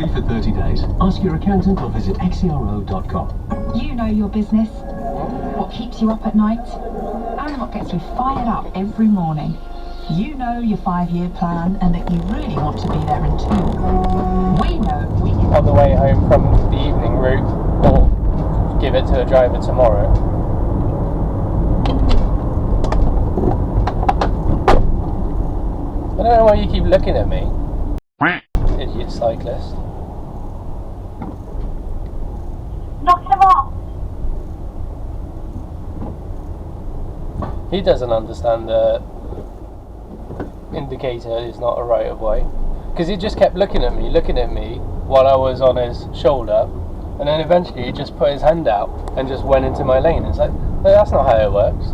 Free for 30 days. Ask your accountant or visit xero.com. You know your business, what keeps you up at night, and what gets you fired up every morning. You know your 5-year plan and that you really want to be there in 2. We know we can... On the way home from the evening route, or give it to the driver tomorrow. I don't know why you keep looking at me. Idiot cyclist. Knock him off! He doesn't understand the indicator is not a right of way. Because he just kept looking at me while I was on his shoulder, and then eventually he just put his hand out and just went into my lane. It's like, no, that's not how it works.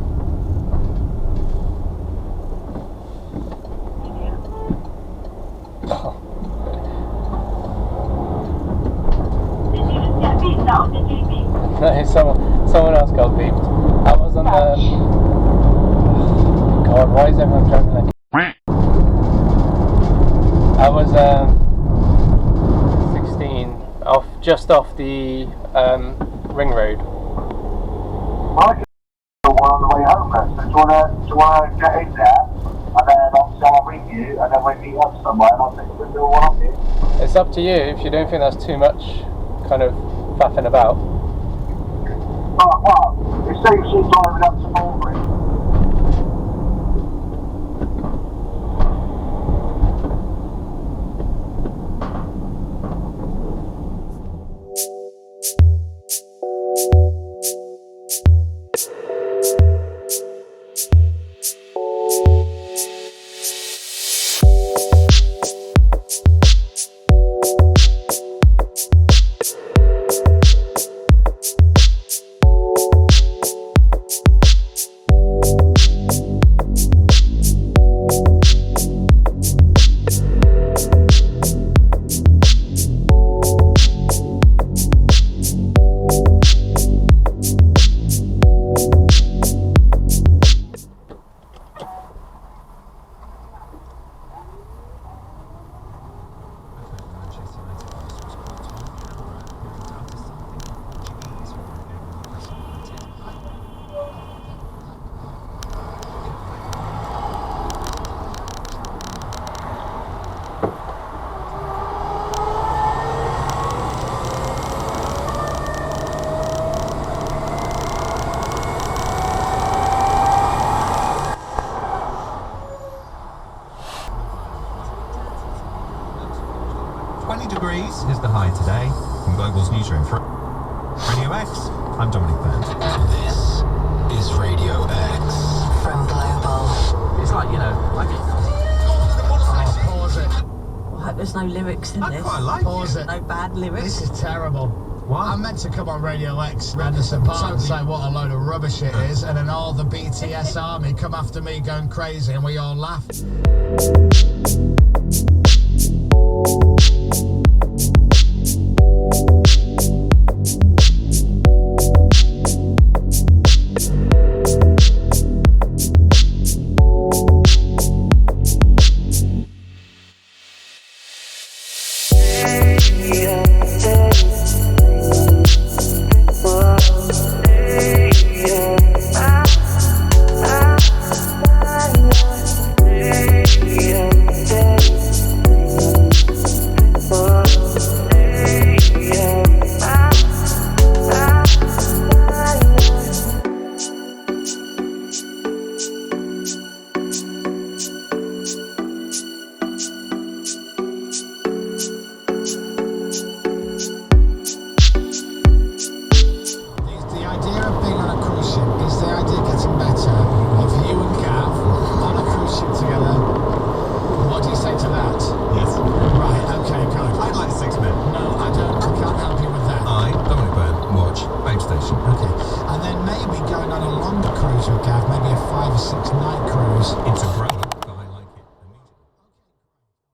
No, someone else got beeped. I was on the... God, why is everyone driving like... I was 16, just off the ring road. I can do one on the way home, then. So do you want to get in there, and then obviously I'll ring you, and then we meet up somewhere, and I'll take the window one off you? It's up to you if you don't think that's too much kind of faffing about. Oh, well, it saves you driving up to Mulberry. Is the high today from Global's newsroom for Radio X. I'm Dominic Burns. This is Radio X from Global. It's like, you know, like... Pause it. I hope there's no lyrics in I this. quite like Pause it. it. No bad lyrics. This is terrible. Why? I'm meant to come on Radio X, Anderson Park, and say what a load of rubbish it is, and then all the BTS army come after me going crazy, and we all laugh. Yes. Right, okay, good. I'd like 6 men.